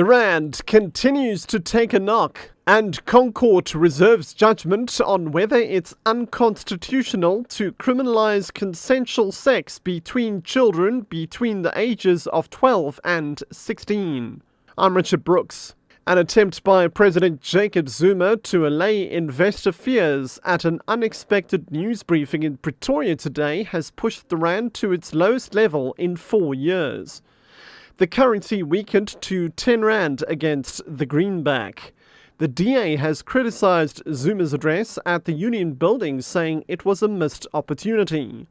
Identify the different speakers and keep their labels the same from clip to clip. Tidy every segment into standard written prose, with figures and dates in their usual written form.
Speaker 1: The Rand continues to take a knock, and Concord reserves judgment on whether it's unconstitutional to criminalize consensual sex between children between the ages of 12 and 16. I'm Richard Brooks. An attempt by President Jacob Zuma to allay investor fears at an unexpected news briefing in Pretoria today has pushed the Rand to its lowest level in 4 years. The currency weakened to 10 Rand against the greenback. The DA has criticized Zuma's address at the Union Building, saying it was a missed opportunity.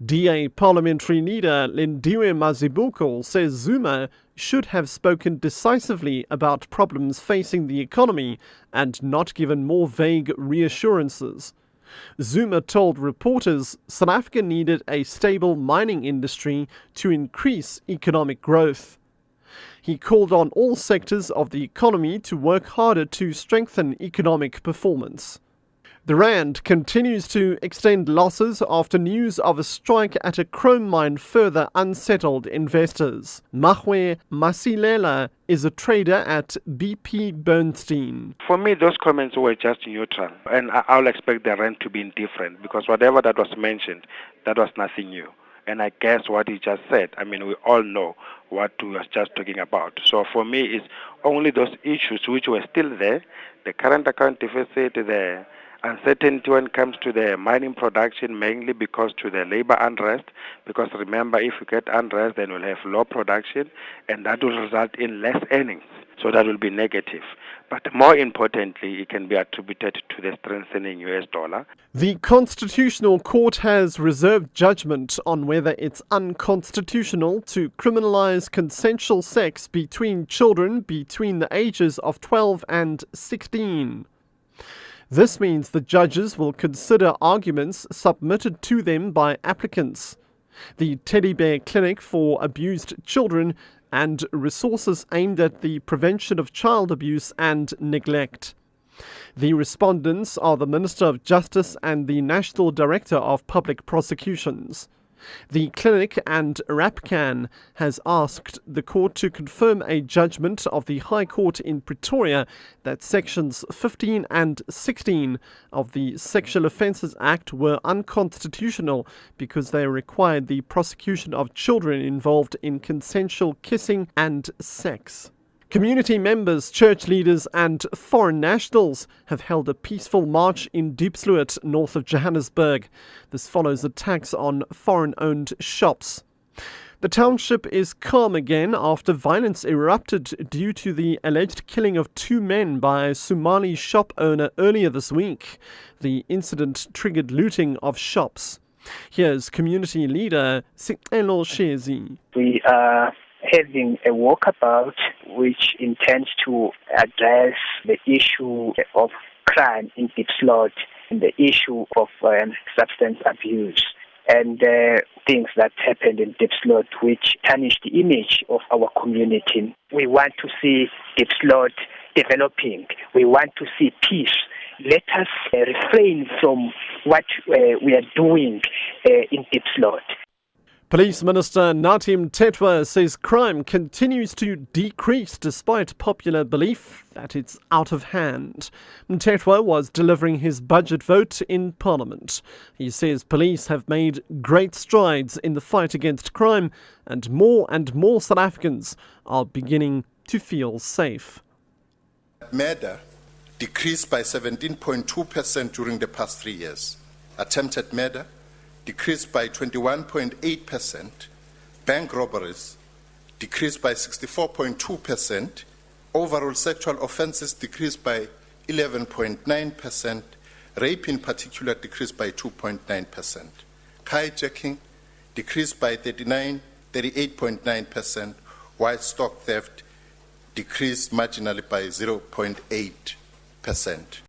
Speaker 1: DA parliamentary leader Lindiwe Mazibuko says Zuma should have spoken decisively about problems facing the economy and not given more vague reassurances. Zuma told reporters South Africa needed a stable mining industry to increase economic growth. He called on all sectors of the economy to work harder to strengthen economic performance. The Rand continues to extend losses after news of a strike at a chrome mine further unsettled investors. Mahwe Masilela is a trader at BP Bernstein.
Speaker 2: For me, those comments were just neutral, and I'll expect the Rand to be indifferent because whatever that was mentioned, that was nothing new. And I guess what he just said, we all know what he was just talking about. So for me, it's only those issues which were still there, the current account deficit, the uncertainty when it comes to the mining production, mainly because to the labor unrest, because remember, if you get unrest, then we'll have low production, and that will result in less earnings. So that will be negative. But more importantly, it can be attributed to the strengthening US dollar.
Speaker 1: The Constitutional Court has reserved judgment on whether it's unconstitutional to criminalize consensual sex between children between the ages of 12 and 16. This means the judges will consider arguments submitted to them by applicants. The Teddy Bear Clinic for Abused Children and resources aimed at the prevention of child abuse and neglect. The respondents are the Minister of Justice and the National Director of Public Prosecutions. The clinic and RAPCAN has asked the court to confirm a judgment of the High Court in Pretoria that sections 15 and 16 of the Sexual Offences Act were unconstitutional because they required the prosecution of children involved in consensual kissing and sex. Community members, church leaders and foreign nationals have held a peaceful march in Diepsloot, north of Johannesburg. This follows attacks on foreign-owned shops. The township is calm again after violence erupted due to the alleged killing of 2 men by a Somali shop owner earlier this week. The incident triggered looting of shops. Here's community leader Sicelo Shezi.
Speaker 3: We are having a walkabout which intends to address the issue of crime in Diepsloot and the issue of substance abuse and things that happened in Diepsloot which tarnish the image of our community. We want to see Diepsloot developing. We want to see peace. Let us refrain from what we are doing in Diepsloot.
Speaker 1: Police Minister Nathi Mthethwa says crime continues to decrease despite popular belief that it's out of hand. Mthethwa was delivering his budget vote in Parliament. He says police have made great strides in the fight against crime and more South Africans are beginning to feel safe.
Speaker 4: Murder decreased by 17.2% during the past 3 years. Attempted murder decreased by 21.8%, bank robberies decreased by 64.2%, overall sexual offences decreased by 11.9%, rape in particular decreased by 2.9%, hijacking decreased by 38.9%, while stock theft decreased marginally by 0.8%.